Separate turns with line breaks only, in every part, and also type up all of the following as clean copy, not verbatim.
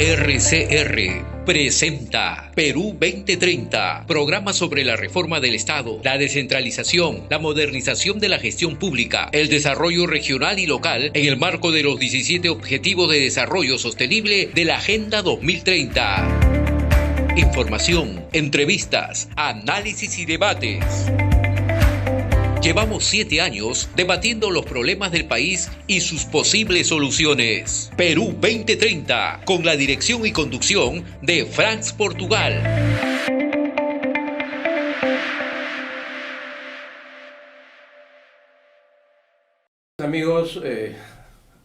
RCR presenta Perú 2030, programa sobre la reforma del Estado, la descentralización, la modernización de la gestión pública, el desarrollo regional y local en el marco de los 17 Objetivos de Desarrollo Sostenible de la Agenda 2030. Información, entrevistas, análisis y debates. Llevamos 7 años debatiendo los problemas del país y sus posibles soluciones. Perú 2030, con la dirección y conducción de Franz Portugal.
Amigos,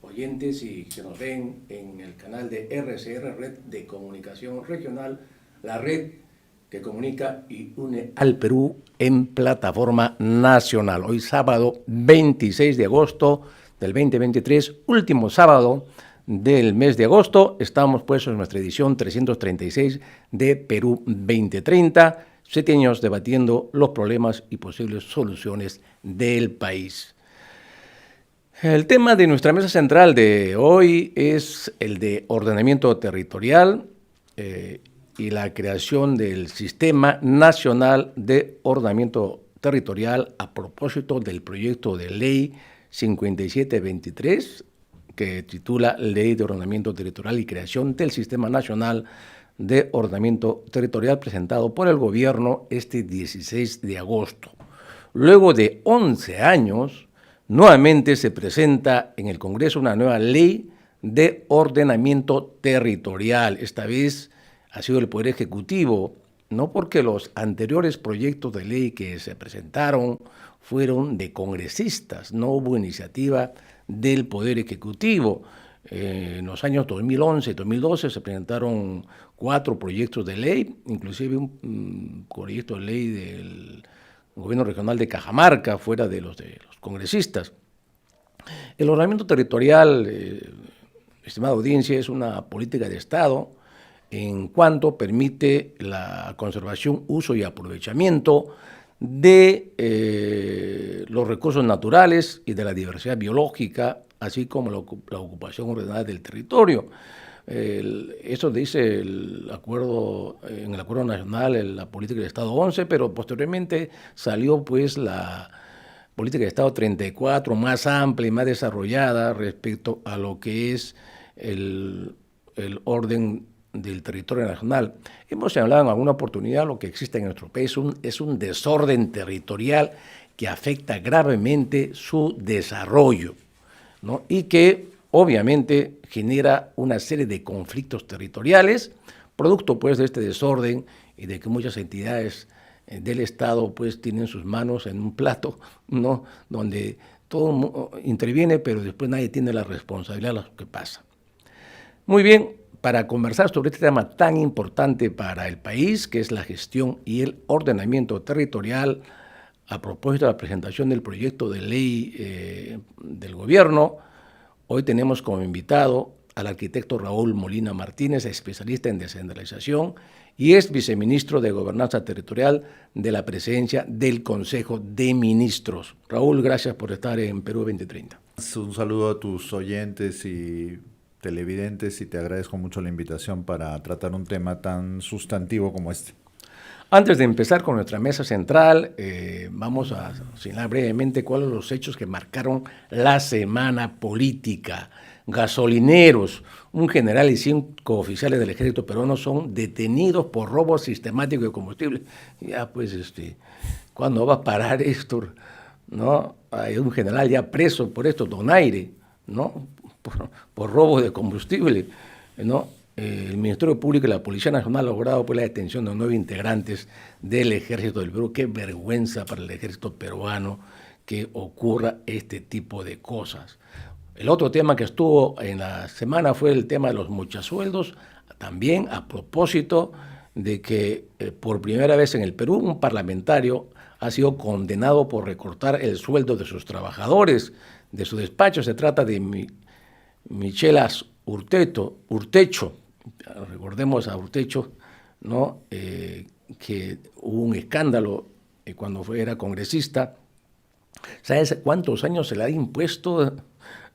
oyentes y que nos ven en el canal de RCR, Red de Comunicación Regional, la red que comunica y une al Perú en plataforma nacional. Hoy sábado 26 de agosto del 2023, último sábado del mes de agosto, estamos pues en nuestra edición 336 de Perú 2030, 7 años debatiendo los problemas y posibles soluciones del país. El tema de nuestra mesa central de hoy es el de ordenamiento territorial y la creación del Sistema Nacional de Ordenamiento Territorial a propósito del proyecto de ley 5723, que titula Ley de Ordenamiento Territorial y Creación del Sistema Nacional de Ordenamiento Territorial, presentado por el gobierno este 16 de agosto. Luego de 11 años, nuevamente se presenta en el Congreso una nueva ley de ordenamiento territorial. Esta vez ha sido el Poder Ejecutivo, no porque los anteriores proyectos de ley que se presentaron fueron de congresistas, no hubo iniciativa del Poder Ejecutivo. En los años 2011 y 2012 se presentaron 4 proyectos de ley, inclusive un proyecto de ley del Gobierno Regional de Cajamarca, fuera de los congresistas. El ordenamiento territorial, estimada audiencia, es una política de Estado en cuanto permite la conservación, uso y aprovechamiento de los recursos naturales y de la diversidad biológica, así como la ocupación ordenada del territorio. Eso dice el acuerdo, en el Acuerdo Nacional, la Política de Estado 11, pero posteriormente salió pues la Política de Estado 34, más amplia y más desarrollada respecto a lo que es el orden del territorio nacional. Hemos hablado en alguna oportunidad lo que existe en nuestro país es un desorden territorial que afecta gravemente su desarrollo, ¿no? Y que obviamente genera una serie de conflictos territoriales, producto pues de este desorden y de que muchas entidades del Estado pues tienen sus manos en un plato, ¿no? Donde todo interviene, pero después nadie tiene la responsabilidad de lo que pasa. Muy bien, para conversar sobre este tema tan importante para el país, que es la gestión y el ordenamiento territorial, a propósito de la presentación del proyecto de ley del gobierno, hoy tenemos como invitado al arquitecto Raúl Molina Martínez, especialista en descentralización y es viceministro de Gobernanza Territorial de la Presidencia del Consejo de Ministros. Raúl, gracias por estar en Perú 2030.
Un saludo a tus oyentes y televidentes y te agradezco mucho la invitación para tratar un tema tan sustantivo como este.
Antes de empezar con nuestra mesa central, vamos a señalar brevemente cuáles son los hechos que marcaron la semana política. Gasolineros, un general y 5 oficiales del ejército peruano son detenidos por robo sistemático de combustible. Ya pues, ¿cuándo va a parar esto? ¿No? Hay un general ya preso por esto, Donaire, ¿no? Por robo de combustible, ¿no? El Ministerio Público y la Policía Nacional han logrado pues, la detención de 9 integrantes del Ejército del Perú. Qué vergüenza para el Ejército peruano que ocurra este tipo de cosas. El otro tema que estuvo en la semana fue el tema de los mochasueldos, también a propósito de que por primera vez en el Perú un parlamentario ha sido condenado por recortar el sueldo de sus trabajadores de su despacho. Se trata de Michelas Urtecho, recordemos a Urtecho, ¿no? Que hubo un escándalo cuando era congresista. ¿Sabes cuántos años se le ha impuesto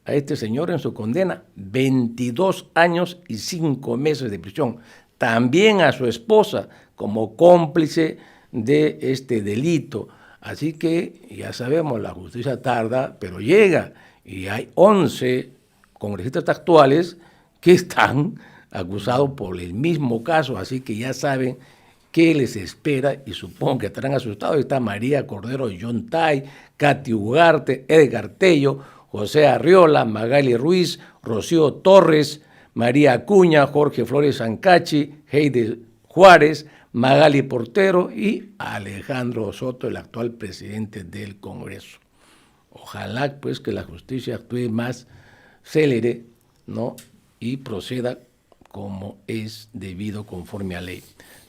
a este señor en su condena, 22 años y 5 meses de prisión. También a su esposa como cómplice de este delito. Así que ya sabemos, la justicia tarda, pero llega. Y hay 11 congresistas actuales que están acusados por el mismo caso, así que ya saben qué les espera y supongo que estarán asustados. Está María Cordero Yontay, Katy Ugarte, Edgar Tello, José Arriola, Magali Ruiz, Rocío Torres, María Acuña, Jorge Flores Sancachi, Heide Juárez, Magali Portero y Alejandro Soto, el actual presidente del Congreso. Ojalá pues que la justicia actúe más célere, ¿no? Y proceda como es debido conforme a ley.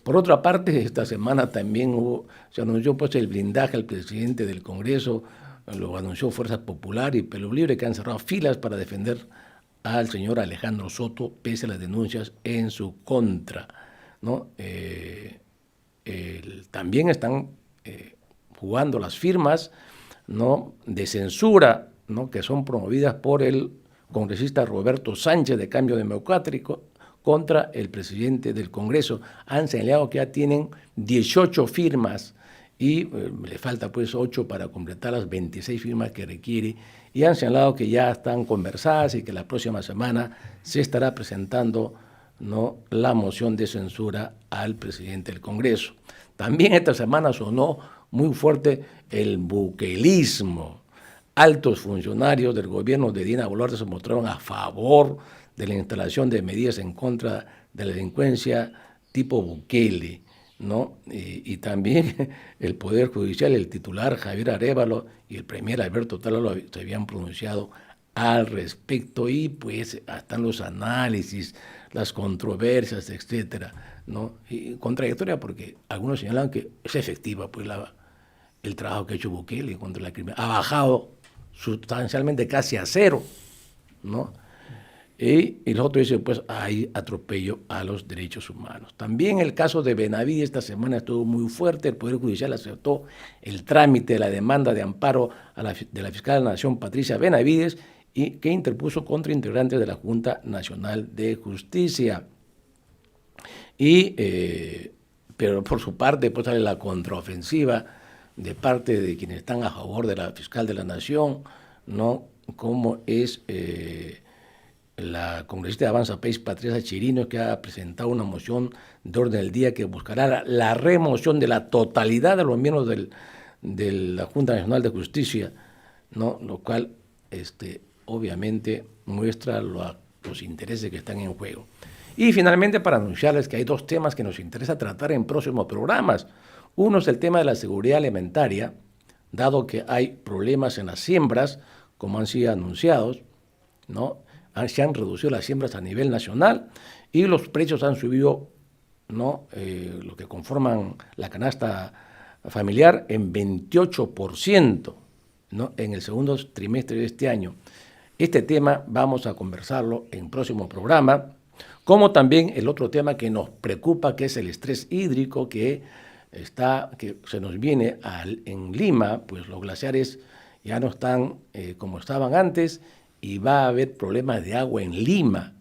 Por otra parte, esta semana también se anunció pues el blindaje al presidente del Congreso, lo anunció Fuerza Popular y Perú Libre, que han cerrado filas para defender al señor Alejandro Soto, pese a las denuncias en su contra, ¿no? También están jugando las firmas, ¿no?, de censura, ¿no?, que son promovidas por el congresista Roberto Sánchez de Cambio Democrático contra el presidente del Congreso. Han señalado que ya tienen 18 firmas y le falta pues 8 para completar las 26 firmas que requiere, y han señalado que ya están conversadas y que la próxima semana se estará presentando, ¿no?, la moción de censura al presidente del Congreso. También esta semana sonó muy fuerte el buquelismo. Altos funcionarios del gobierno de Dina Boluarte se mostraron a favor de la instalación de medidas en contra de la delincuencia tipo Bukele, ¿no? Y también el Poder Judicial, el titular Javier Arévalo y el premier Alberto Talalo se habían pronunciado al respecto, y pues están los análisis, las controversias, etcétera, ¿no? Y contradictoria porque algunos señalan que es efectiva pues el trabajo que ha hecho Bukele contra la criminalidad, ha bajado sustancialmente casi a cero, ¿no? Y los otros dicen, pues hay atropello a los derechos humanos. También el caso de Benavides esta semana estuvo muy fuerte. El Poder Judicial aceptó el trámite de la demanda de amparo de la fiscal de la Nación, Patricia Benavides, y que interpuso contra integrantes de la Junta Nacional de Justicia. Pero por su parte, pues sale la contraofensiva de parte de quienes están a favor de la fiscal de la Nación, ¿no?, como es la congresista de Avanza País, Patricia Chirinos, que ha presentado una moción de orden del día que buscará la remoción de la totalidad de los miembros de la Junta Nacional de Justicia, ¿no?, lo cual obviamente muestra los intereses que están en juego. Y finalmente, para anunciarles que hay 2 temas que nos interesa tratar en próximos programas. Uno es el tema de la seguridad alimentaria, dado que hay problemas en las siembras, como han sido anunciados, ¿no? Se han reducido las siembras a nivel nacional y los precios han subido, ¿no?, lo que conforman la canasta familiar en 28%, ¿no?, en el segundo trimestre de este año. Este tema vamos a conversarlo en próximo programa, como también el otro tema que nos preocupa, que es el estrés hídrico que se nos viene en Lima. Pues los glaciares ya no están como estaban antes y va a haber problemas de agua en Lima,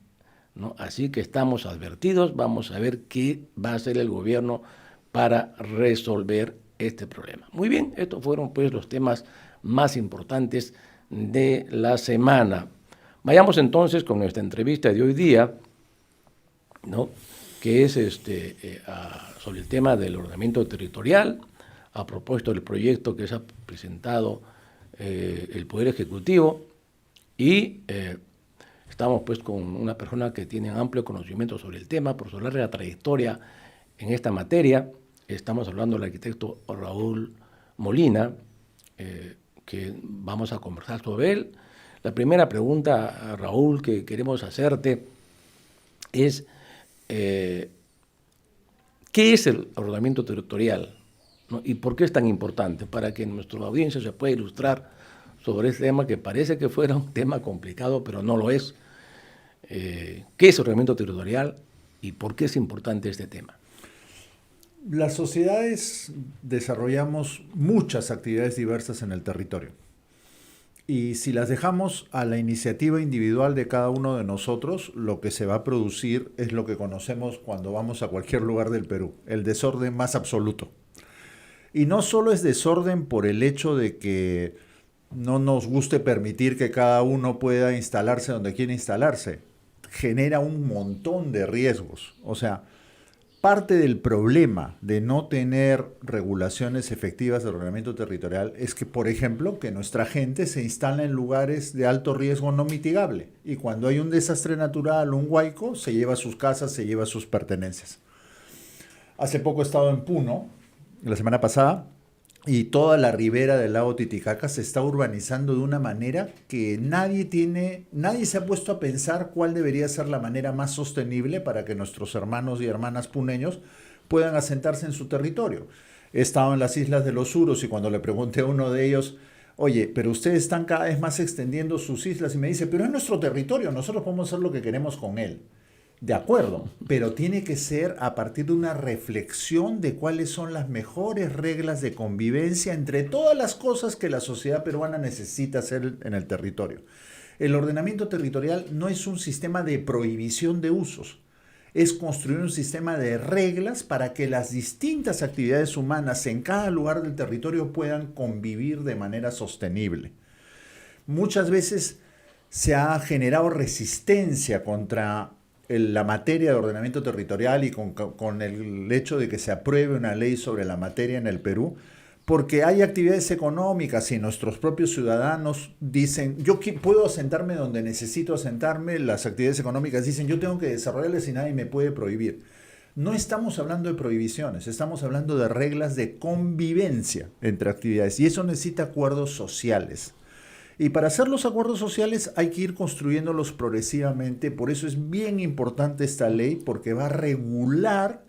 ¿no? Así que estamos advertidos, vamos a ver qué va a hacer el gobierno para resolver este problema. Muy bien, estos fueron pues los temas más importantes de la semana. Vayamos entonces con nuestra entrevista de hoy día, ¿no?, que es sobre el tema del ordenamiento territorial, a propósito del proyecto que se ha presentado el Poder Ejecutivo, y estamos pues con una persona que tiene amplio conocimiento sobre el tema, por su larga trayectoria en esta materia. Estamos hablando del arquitecto Raúl Molina, que vamos a conversar sobre él. La primera pregunta, Raúl, que queremos hacerte es, ¿qué es el ordenamiento territorial, ¿no?, y por qué es tan importante? Para que nuestra audiencia se pueda ilustrar sobre este tema, que parece que fuera un tema complicado, pero no lo es. ¿Qué es el ordenamiento territorial y por qué es importante este tema?
Las sociedades desarrollamos muchas actividades diversas en el territorio. Y si las dejamos a la iniciativa individual de cada uno de nosotros, lo que se va a producir es lo que conocemos cuando vamos a cualquier lugar del Perú, el desorden más absoluto. Y no solo es desorden por el hecho de que no nos guste permitir que cada uno pueda instalarse donde quiere instalarse. Genera un montón de riesgos. O sea, parte del problema de no tener regulaciones efectivas de ordenamiento territorial es que, por ejemplo, que nuestra gente se instala en lugares de alto riesgo no mitigable. Y cuando hay un desastre natural o un huaico, se lleva sus casas, se lleva sus pertenencias. Hace poco he estado en Puno, la semana pasada, y toda la ribera del lago Titicaca se está urbanizando de una manera que nadie se ha puesto a pensar cuál debería ser la manera más sostenible para que nuestros hermanos y hermanas puneños puedan asentarse en su territorio. He estado en las Islas de los Suros y cuando le pregunté a uno de ellos, oye, pero ustedes están cada vez más extendiendo sus islas, y me dice, pero es nuestro territorio, nosotros podemos hacer lo que queremos con él. De acuerdo, pero tiene que ser a partir de una reflexión de cuáles son las mejores reglas de convivencia entre todas las cosas que la sociedad peruana necesita hacer en el territorio. El ordenamiento territorial no es un sistema de prohibición de usos, es construir un sistema de reglas para que las distintas actividades humanas en cada lugar del territorio puedan convivir de manera sostenible. Muchas veces se ha generado resistencia contra la materia de ordenamiento territorial y con el hecho de que se apruebe una ley sobre la materia en el Perú, porque hay actividades económicas y nuestros propios ciudadanos dicen, yo puedo asentarme donde necesito asentarme, las actividades económicas dicen, yo tengo que desarrollarlas y nadie me puede prohibir. No estamos hablando de prohibiciones, estamos hablando de reglas de convivencia entre actividades y eso necesita acuerdos sociales. Y para hacer los acuerdos sociales hay que ir construyéndolos progresivamente, por eso es bien importante esta ley, porque va a regular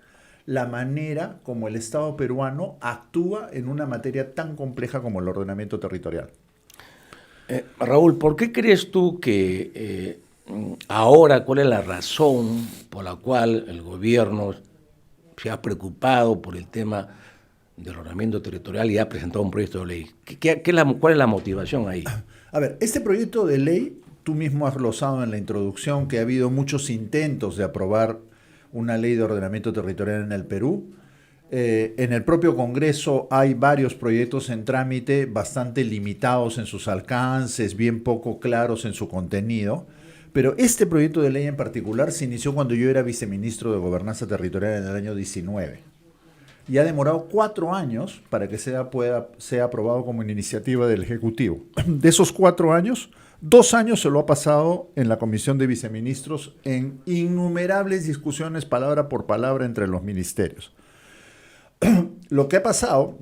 la manera como el Estado peruano actúa en una materia tan compleja como el ordenamiento territorial.
Raúl, ¿por qué crees tú que ahora, cuál es la razón por la cual el gobierno se ha preocupado por el tema del ordenamiento territorial y ha presentado un proyecto de ley? ¿Cuál es la motivación ahí?
A ver, este proyecto de ley, tú mismo has glosado en la introducción que ha habido muchos intentos de aprobar una ley de ordenamiento territorial en el Perú. En el propio Congreso hay varios proyectos en trámite bastante limitados en sus alcances, bien poco claros en su contenido. Pero este proyecto de ley en particular se inició cuando yo era viceministro de Gobernanza Territorial en el año 19. Y ha demorado 4 años para que sea aprobado como una iniciativa del Ejecutivo. De esos 4 años, 2 años se lo ha pasado en la Comisión de Viceministros en innumerables discusiones palabra por palabra entre los ministerios. Lo que ha pasado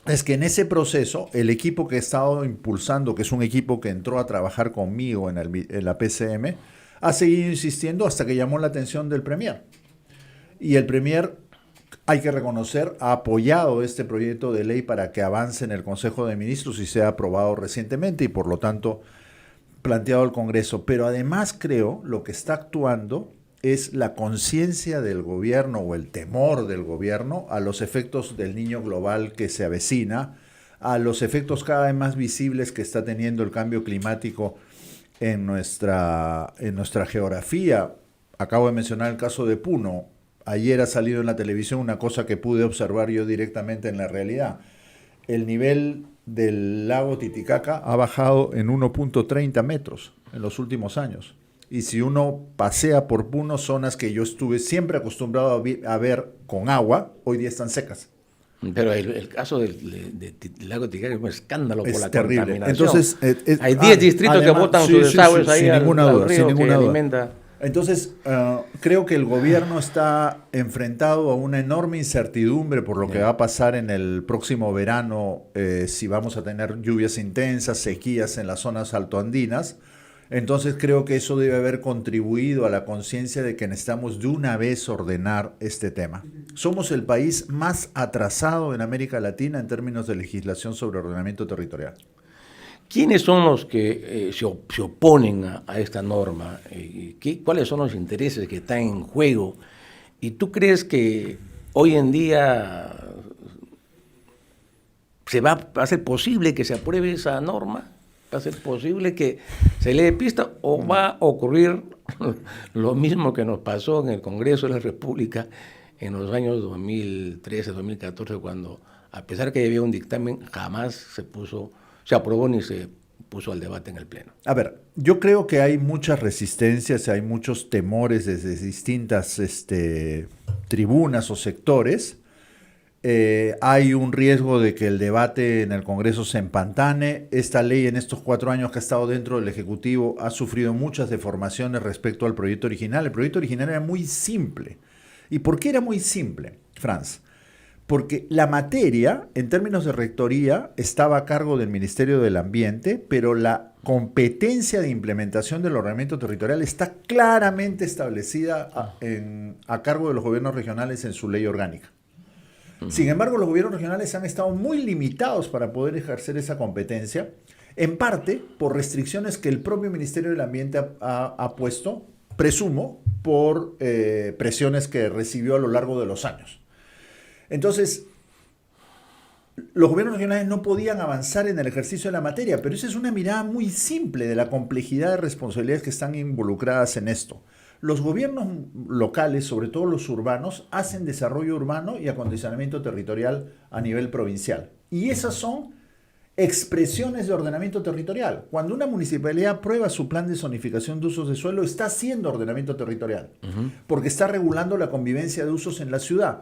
es que en ese proceso, el equipo que he estado impulsando, que es un equipo que entró a trabajar conmigo en la PCM, ha seguido insistiendo hasta que llamó la atención del Premier. Y el Premier, hay que reconocer, ha apoyado este proyecto de ley para que avance en el Consejo de Ministros y sea aprobado recientemente y por lo tanto planteado al Congreso. Pero además creo lo que está actuando es la conciencia del gobierno o el temor del gobierno a los efectos del niño global que se avecina, a los efectos cada vez más visibles que está teniendo el cambio climático en nuestra geografía. Acabo de mencionar el caso de Puno. Ayer ha salido en la televisión una cosa que pude observar yo directamente en la realidad. El nivel del lago Titicaca ha bajado en 1.30 metros en los últimos años. Y si uno pasea por Puno, zonas que yo estuve siempre acostumbrado a ver con agua, hoy día están secas.
Pero el caso del lago Titicaca es un escándalo por la
terrible.
Contaminación.
Entonces,
hay 10 distritos que botan sus desagües ahí
sin ninguna duda,
río que alimenta.
Entonces, creo que el gobierno está enfrentado a una enorme incertidumbre por lo que va a pasar en el próximo verano, si vamos a tener lluvias intensas, sequías en las zonas altoandinas. Entonces creo que eso debe haber contribuido a la conciencia de que necesitamos de una vez ordenar este tema. Somos el país más atrasado en América Latina en términos de legislación sobre ordenamiento territorial.
¿Quiénes son los que se oponen a esta norma? ¿Cuáles son los intereses que están en juego? ¿Y tú crees que hoy en día va a ser posible que se apruebe esa norma? va a ser posible que se le dé pista o va a ocurrir lo mismo que nos pasó en el Congreso de la República en los años 2013, 2014, cuando, a pesar que había un dictamen, jamás se aprobó ni se puso al debate en el Pleno.
A ver, yo creo que hay muchas resistencias, hay muchos temores desde distintas tribunas o sectores. Hay un riesgo de que el debate en el Congreso se empantane. Esta ley en estos 4 años que ha estado dentro del Ejecutivo ha sufrido muchas deformaciones respecto al proyecto original. El proyecto original era muy simple. ¿Y por qué era muy simple, Franz? Porque la materia, en términos de rectoría, estaba a cargo del Ministerio del Ambiente, pero la competencia de implementación del ordenamiento territorial está claramente establecida a cargo de los gobiernos regionales en su ley orgánica. Sin embargo, los gobiernos regionales han estado muy limitados para poder ejercer esa competencia, en parte por restricciones que el propio Ministerio del Ambiente ha puesto, presumo, por presiones que recibió a lo largo de los años. Entonces, los gobiernos regionales no podían avanzar en el ejercicio de la materia, pero esa es una mirada muy simple de la complejidad de responsabilidades que están involucradas en esto. Los gobiernos locales, sobre todo los urbanos, hacen desarrollo urbano y acondicionamiento territorial a nivel provincial. Y esas son expresiones de ordenamiento territorial. Cuando una municipalidad aprueba su plan de zonificación de usos de suelo, está haciendo ordenamiento territorial, porque está regulando la convivencia de usos en la ciudad.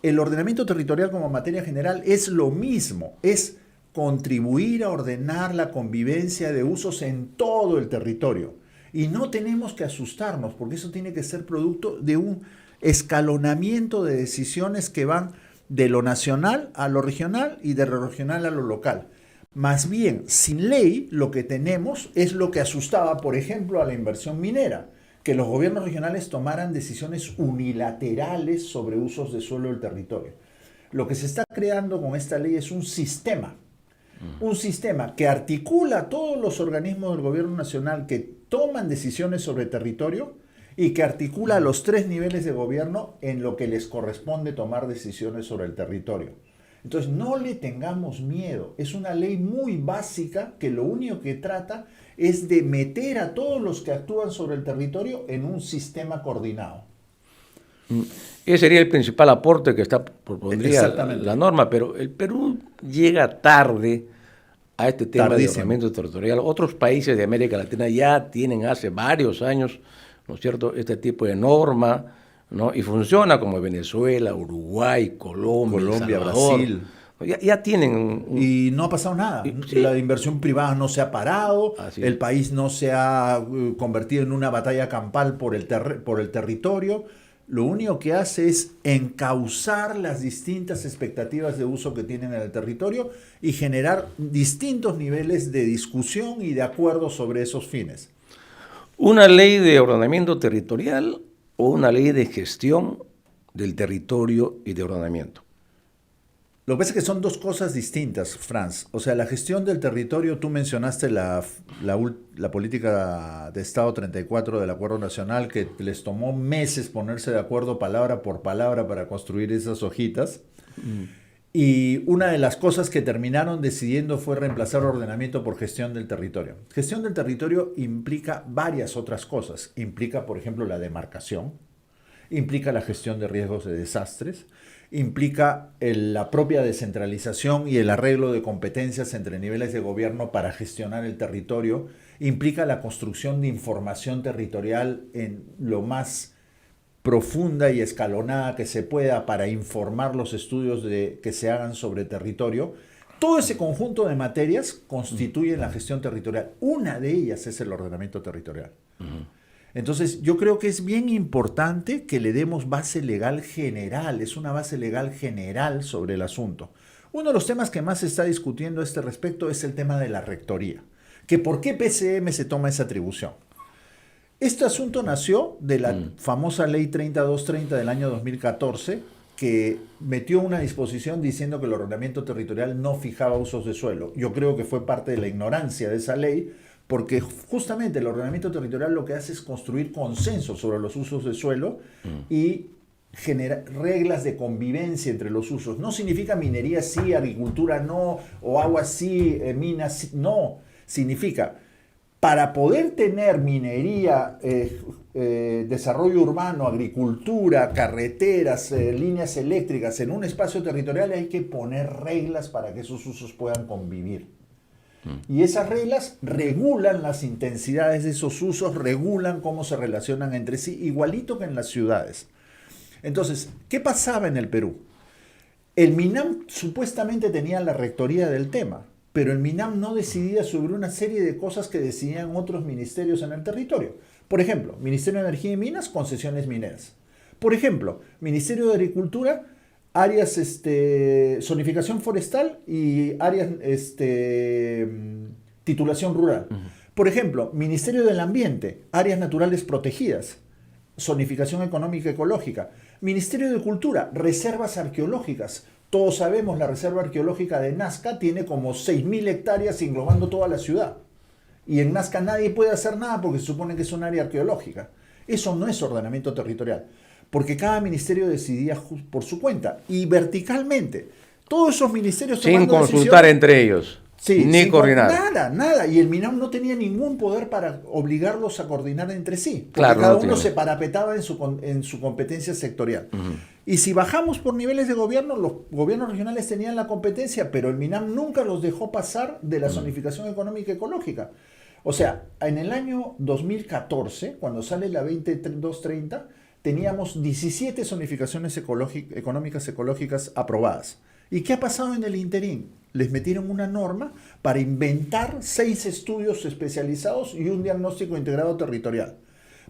El ordenamiento territorial como materia general es lo mismo, es contribuir a ordenar la convivencia de usos en todo el territorio. Y no tenemos que asustarnos, porque eso tiene que ser producto de un escalonamiento de decisiones que van de lo nacional a lo regional y de lo regional a lo local. Más bien, sin ley, lo que tenemos es lo que asustaba, por ejemplo, a la inversión minera, que los gobiernos regionales tomaran decisiones unilaterales sobre usos de suelo del territorio. Lo que se está creando con esta ley es un sistema que articula a todos los organismos del gobierno nacional que toman decisiones sobre territorio y que articula a los 3 niveles de gobierno en lo que les corresponde tomar decisiones sobre el territorio. Entonces, no le tengamos miedo. Es una ley muy básica que lo único que trata es de meter a todos los que actúan sobre el territorio en un sistema coordinado.
Ese sería el principal aporte que propondría la norma, pero el Perú llega tarde a este tema de ordenamiento territorial. Otros países de América Latina ya tienen hace varios años, ¿no es cierto?, este tipo de norma, ¿no? Y funciona, como Venezuela, Uruguay, Colombia, Salvador,
Brasil.
Ya tienen...
Y no ha pasado nada.
Sí.
La inversión privada no se ha parado, el país no se ha convertido en una batalla campal por el territorio. Lo único que hace es encauzar las distintas expectativas de uso que tienen en el territorio y generar distintos niveles de discusión y de acuerdo sobre esos fines.
¿Una ley de ordenamiento territorial o una ley de gestión del territorio y de ordenamiento?
Lo que pasa es que son 2 cosas distintas, Franz. O sea, la gestión del territorio, tú mencionaste la política de Estado 34 del Acuerdo Nacional, que les tomó meses ponerse de acuerdo palabra por palabra para construir esas hojitas. Y una de las cosas que terminaron decidiendo fue reemplazar ordenamiento por gestión del territorio. Gestión del territorio implica varias otras cosas. Implica, por ejemplo, la demarcación, implica la gestión de riesgos de desastres, implica la propia descentralización y el arreglo de competencias entre niveles de gobierno para gestionar el territorio, implica la construcción de información territorial en lo más profunda y escalonada que se pueda para informar los estudios que se hagan sobre territorio. Todo ese conjunto de materias constituye la gestión territorial. Una de ellas es el ordenamiento territorial. Entonces, yo creo que es bien importante que le demos base legal general, es una base legal general sobre el asunto. Uno de los temas que más se está discutiendo a este respecto es el tema de la rectoría, que por qué PCM se toma esa atribución. Este asunto nació de la famosa ley 3230 del año 2014, que metió una disposición diciendo que el ordenamiento territorial no fijaba usos de suelo. Yo creo que fue parte de la ignorancia de esa ley, porque justamente el ordenamiento territorial lo que hace es construir consenso sobre los usos de suelo y generar reglas de convivencia entre los usos. No significa minería sí, agricultura no, o agua sí, minas sí, no. Significa, para poder tener minería, desarrollo urbano, agricultura, carreteras, líneas eléctricas en un espacio territorial, hay que poner reglas para que esos usos puedan convivir. Y esas reglas regulan las intensidades de esos usos, regulan cómo se relacionan entre sí, igualito que en las ciudades. Entonces, ¿qué pasaba en el Perú? El MINAM supuestamente tenía la rectoría del tema, pero el MINAM no decidía sobre una serie de cosas que decidían otros ministerios en el territorio. Por ejemplo, Ministerio de Energía y Minas, concesiones mineras. Por ejemplo, Ministerio de Agricultura, áreas, zonificación forestal y áreas, titulación rural. Por ejemplo, Ministerio del Ambiente, áreas naturales protegidas, zonificación económica ecológica. Ministerio de Cultura, reservas arqueológicas. Todos sabemos, la reserva arqueológica de Nazca tiene como 6.000 hectáreas englobando toda la ciudad. Y en Nazca nadie puede hacer nada porque se supone que es un área arqueológica. Eso no es ordenamiento territorial, porque cada ministerio decidía por su cuenta y verticalmente. Todos esos ministerios
sin consultar entre ellos,
sí,
ni coordinar.
Nada. Y el MINAM no tenía ningún poder para obligarlos a coordinar entre sí, porque
claro,
cada
no
uno
tiene.
se parapetaba en su competencia sectorial. Y si bajamos por niveles de gobierno, los gobiernos regionales tenían la competencia, pero el MINAM nunca los dejó pasar de la zonificación económica ecológica. O sea, en el año 2014, cuando sale la 2230, teníamos 17 zonificaciones económicas ecológicas aprobadas. ¿Y qué ha pasado en el interín? Les metieron una norma para inventar 6 estudios especializados y un diagnóstico integrado territorial.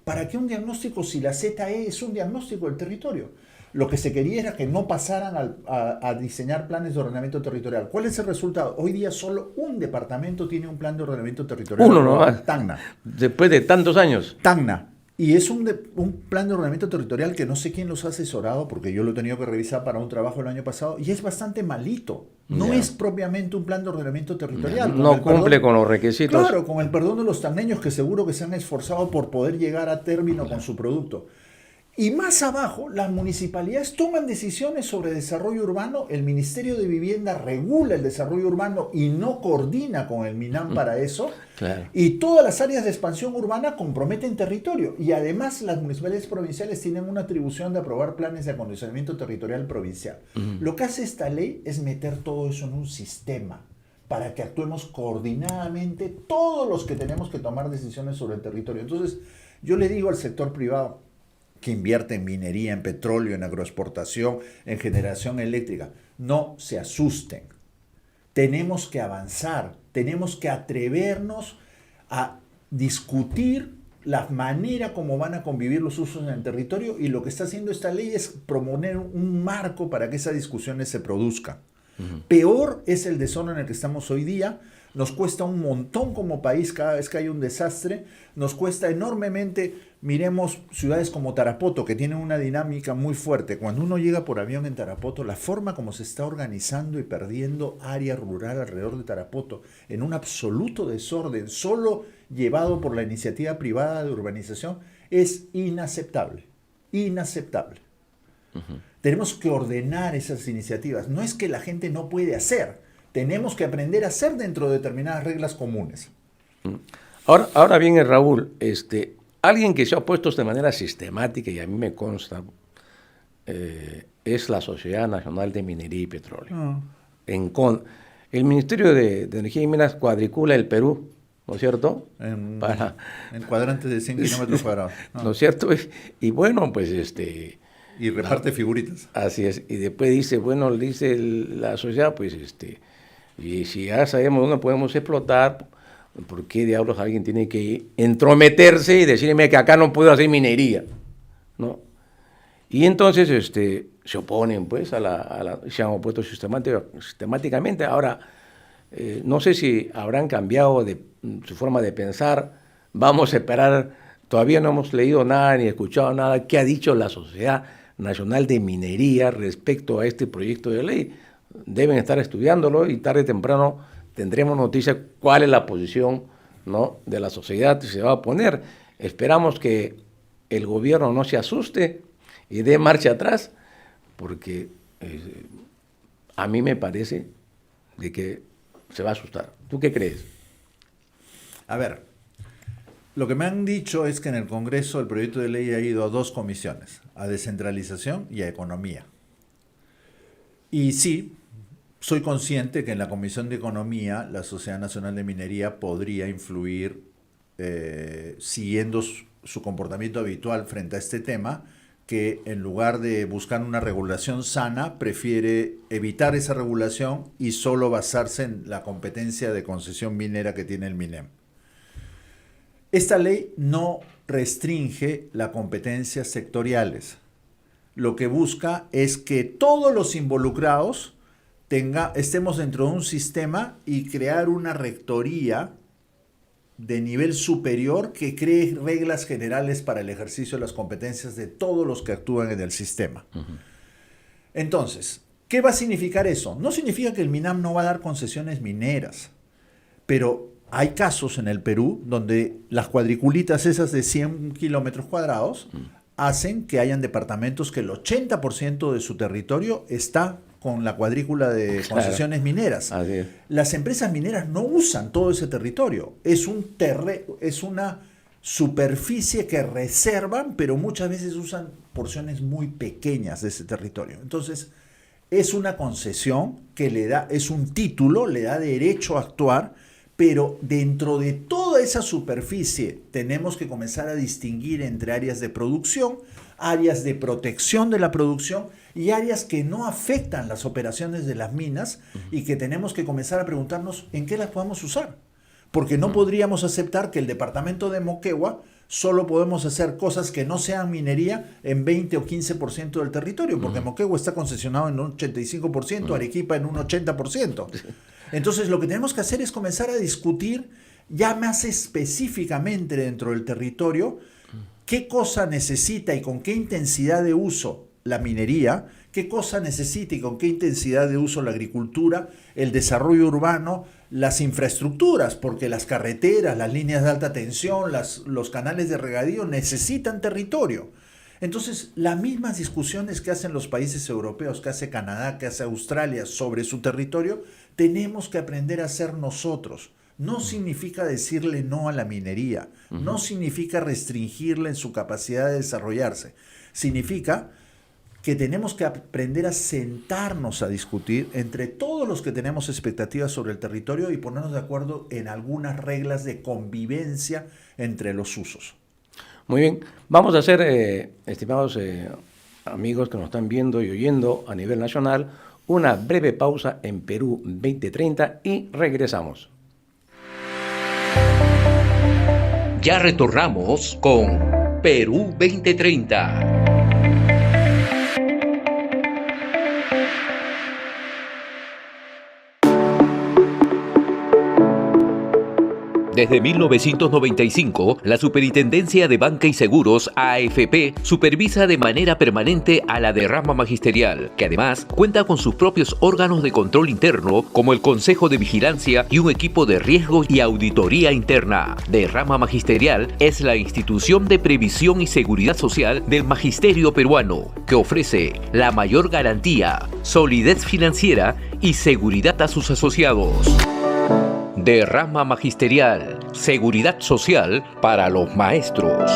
¿Para qué un diagnóstico si la ZE es un diagnóstico del territorio? Lo que se quería era que no pasaran a diseñar planes de ordenamiento territorial. ¿Cuál es el resultado? Hoy día solo un departamento tiene un plan de ordenamiento territorial.
Uno nomás.
Tacna.
Después de tantos años.
Tacna. Y es un plan de ordenamiento territorial que no sé quién los ha asesorado, porque yo lo he tenido que revisar para un trabajo el año pasado, y es bastante malito. No es propiamente un plan de ordenamiento territorial.
No cumple con los requisitos.
Claro, con el perdón de los tacneños que seguro que se han esforzado por poder llegar a término con su producto. Y más abajo, las municipalidades toman decisiones sobre desarrollo urbano, el Ministerio de Vivienda regula el desarrollo urbano y no coordina con el MINAM para eso,
claro.
Y todas las áreas de expansión urbana comprometen territorio, y además las municipalidades provinciales tienen una atribución de aprobar planes de acondicionamiento territorial provincial. Lo que hace esta ley es meter todo eso en un sistema, para que actuemos coordinadamente todos los que tenemos que tomar decisiones sobre el territorio. Entonces, yo le digo al sector privado, que invierte en minería, en petróleo, en agroexportación, en generación eléctrica, no se asusten. Tenemos que avanzar, tenemos que atrevernos a discutir la manera como van a convivir los usos en el territorio, y lo que está haciendo esta ley es proponer un marco para que esas discusiones se produzcan. Peor es el desorden en el que estamos hoy día. Nos cuesta un montón como país cada vez que hay un desastre, nos cuesta enormemente. Miremos ciudades como Tarapoto, que tienen una dinámica muy fuerte. Cuando uno llega por avión en Tarapoto, la forma como se está organizando y perdiendo área rural alrededor de Tarapoto, en un absoluto desorden, solo llevado por la iniciativa privada de urbanización, es inaceptable. Inaceptable. Tenemos que ordenar esas iniciativas. No es que la gente no puede hacer. Tenemos que aprender a hacer dentro de determinadas reglas comunes.
Ahora bien, Raúl, alguien que se ha opuesto de manera sistemática, y a mí me consta, es la Sociedad Nacional de Minería y Petróleo. El Ministerio de Energía y Minas cuadricula el Perú, ¿no es cierto?
En cuadrantes de 100 kilómetros cuadrados.
¿No es cierto? Y bueno, pues
y reparte figuritas.
Así es. Y después dice, bueno, dice la sociedad, pues y si ya sabemos dónde podemos explotar, ¿por qué diablos alguien tiene que entrometerse y decirme que acá no puedo hacer minería? ¿No? Y entonces se oponen, pues, se han opuesto sistemáticamente. Ahora, no sé si habrán cambiado su forma de pensar. Vamos a esperar. Todavía no hemos leído nada ni escuchado nada que ha dicho la Sociedad Nacional de Minería respecto a este proyecto de ley. Deben estar estudiándolo y tarde o temprano tendremos noticias cuál es la posición, ¿no?, de la sociedad que se va a poner. Esperamos que el gobierno no se asuste y dé marcha atrás, porque a mí me parece de que se va a asustar. ¿Tú qué crees?
A ver, lo que me han dicho es que en el Congreso el proyecto de ley ha ido a 2 comisiones, a descentralización y a economía. Y sí, soy consciente que en la Comisión de Economía la Sociedad Nacional de Minería podría influir siguiendo su comportamiento habitual frente a este tema, que en lugar de buscar una regulación sana, prefiere evitar esa regulación y solo basarse en la competencia de concesión minera que tiene el MINEM. Esta ley no restringe las competencias sectoriales. Lo que busca es que todos los involucrados estemos dentro de un sistema y crear una rectoría de nivel superior que cree reglas generales para el ejercicio de las competencias de todos los que actúan en el sistema. Entonces, ¿qué va a significar eso? No significa que el MINAM no va a dar concesiones mineras, pero hay casos en el Perú donde las cuadriculitas esas de 100 kilómetros cuadrados hacen que hayan departamentos que el 80% de su territorio está con la cuadrícula de concesiones mineras.
Así es.
Las empresas mineras no usan todo ese territorio. Es una superficie que reservan, pero muchas veces usan porciones muy pequeñas de ese territorio. Entonces, es una concesión que es un título, le da derecho a actuar, pero dentro de toda esa superficie tenemos que comenzar a distinguir entre áreas de producción, áreas de protección de la producción y áreas que no afectan las operaciones de las minas y que tenemos que comenzar a preguntarnos en qué las podemos usar. Porque no podríamos aceptar que el departamento de Moquegua solo podemos hacer cosas que no sean minería en 20 o 15% del territorio, porque Moquegua está concesionado en un 85%, Arequipa en un 80%. Entonces lo que tenemos que hacer es comenzar a discutir ya más específicamente dentro del territorio qué cosa necesita y con qué intensidad de uso la minería, qué cosa necesita y con qué intensidad de uso la agricultura, el desarrollo urbano, las infraestructuras, porque las carreteras, las líneas de alta tensión, los canales de regadío necesitan territorio. Entonces, las mismas discusiones que hacen los países europeos, que hace Canadá, que hace Australia sobre su territorio, tenemos que aprender a hacer nosotros. No significa decirle no a la minería, no significa restringirla en su capacidad de desarrollarse. Significa que tenemos que aprender a sentarnos a discutir entre todos los que tenemos expectativas sobre el territorio y ponernos de acuerdo en algunas reglas de convivencia entre los usos.
Muy bien, vamos a hacer, estimados amigos que nos están viendo y oyendo a nivel nacional, una breve pausa en Perú 2030 y regresamos.
Ya retornamos con Perú 2030. Desde 1995, la Superintendencia de Banca y Seguros, AFP, supervisa de manera permanente a la derrama magisterial, que además cuenta con sus propios órganos de control interno, como el Consejo de Vigilancia y un equipo de riesgos y auditoría interna. Derrama Magisterial es la institución de previsión y seguridad social del magisterio peruano, que ofrece la mayor garantía, solidez financiera y seguridad a sus asociados. Derrama Magisterial, seguridad social para los maestros.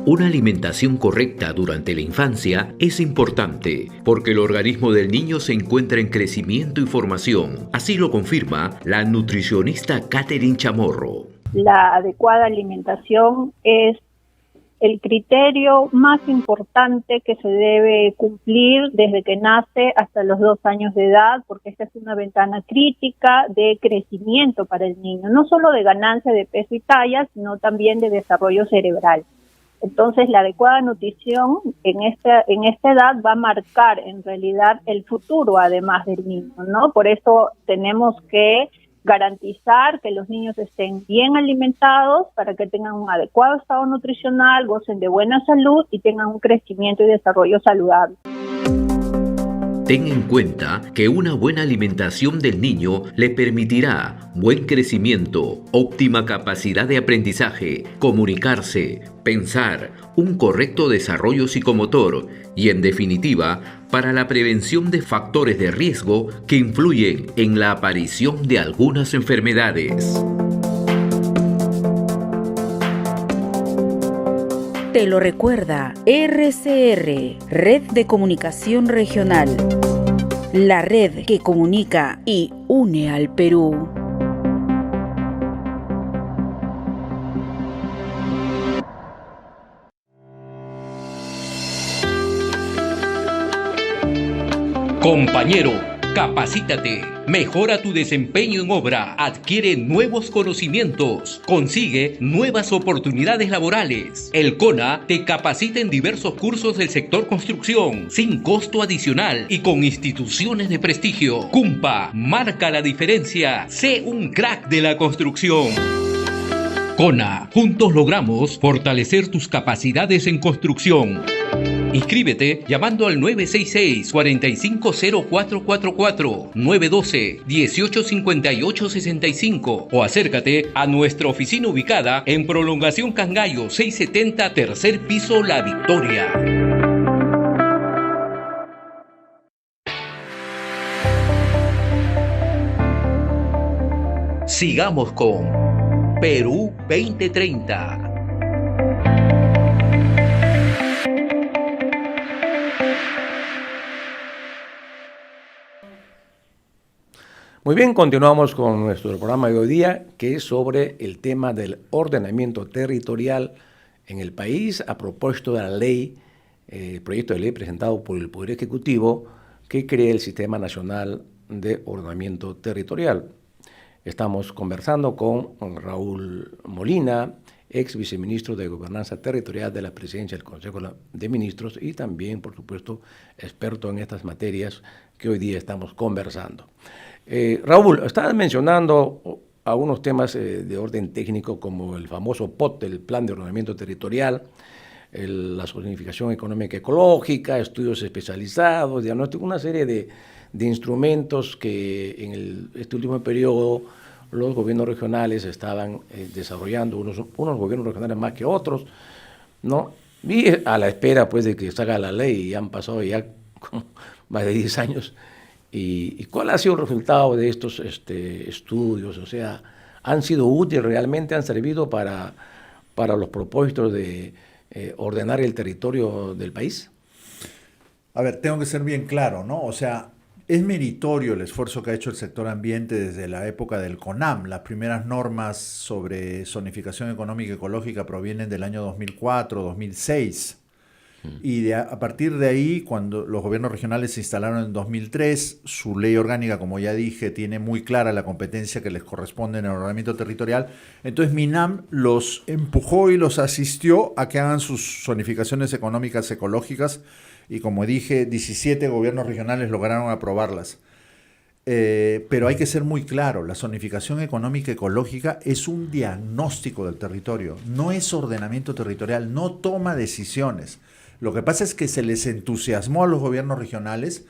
Una alimentación correcta durante la infancia es importante porque el organismo del niño se encuentra en crecimiento y formación. Así lo confirma la nutricionista Catherine Chamorro.
La adecuada alimentación es el criterio más importante que se debe cumplir desde que nace hasta los 2 años de edad, porque esta es una ventana crítica de crecimiento para el niño, no solo de ganancia de peso y talla, sino también de desarrollo cerebral. Entonces, la adecuada nutrición en esta edad va a marcar en realidad el futuro, además del niño, ¿no? Por eso tenemos que garantizar que los niños estén bien alimentados para que tengan un adecuado estado nutricional, gocen de buena salud y tengan un crecimiento y desarrollo saludable.
Ten en cuenta que una buena alimentación del niño le permitirá buen crecimiento, óptima capacidad de aprendizaje, comunicarse, pensar, un correcto desarrollo psicomotor y, en definitiva, para la prevención de factores de riesgo que influyen en la aparición de algunas enfermedades.
Te lo recuerda RCR, Red de Comunicación Regional. La red que comunica y une al Perú.
Compañero, capacítate, mejora tu desempeño en obra, adquiere nuevos conocimientos, consigue nuevas oportunidades laborales. El CONA te capacita en diversos cursos del sector construcción, sin costo adicional y con instituciones de prestigio. CUMPA, marca la diferencia, sé un crack de la construcción. CONA, juntos logramos fortalecer tus capacidades en construcción. Inscríbete llamando al 966-450444, 912-185865 o acércate a nuestra oficina ubicada en Prolongación Cangallo 670, tercer piso, La Victoria. Sigamos con Perú 2030.
Muy bien, continuamos con nuestro programa de hoy día, que es sobre el tema del ordenamiento territorial en el país, a propósito de la ley, el proyecto de ley presentado por el Poder Ejecutivo que crea el Sistema Nacional de Ordenamiento Territorial. Estamos conversando con Raúl Molina, ex viceministro de Gobernanza Territorial de la Presidencia del Consejo de Ministros y también, por supuesto, experto en estas materias que hoy día estamos conversando. Raúl, estabas mencionando algunos temas de orden técnico como el famoso POT, el Plan de Ordenamiento Territorial, la zonificación económica ecológica, estudios especializados, diagnóstico, una serie de instrumentos que en este último periodo los gobiernos regionales estaban desarrollando, unos gobiernos regionales más que otros, ¿no? Y a la espera pues de que salga la ley, y han pasado ya como más de 10 años. ¿Y cuál ha sido el resultado de estos estudios? O sea, ¿han sido útiles realmente? ¿Han servido para los propósitos de ordenar el territorio del país?
A ver, tengo que ser bien claro, ¿no? O sea, es meritorio el esfuerzo que ha hecho el sector ambiente desde la época del CONAM. Las primeras normas sobre zonificación económica y ecológica provienen del año 2004, 2006. Y a partir de ahí, cuando los gobiernos regionales se instalaron en 2003, su ley orgánica, como ya dije, tiene muy clara la competencia que les corresponde en el ordenamiento territorial. Entonces MINAM los empujó y los asistió a que hagan sus zonificaciones económicas ecológicas y, como dije, 17 gobiernos regionales lograron aprobarlas. Pero hay que ser muy claro, la zonificación económica ecológica es un diagnóstico del territorio, no es ordenamiento territorial, no toma decisiones. Lo que pasa es que se les entusiasmó a los gobiernos regionales,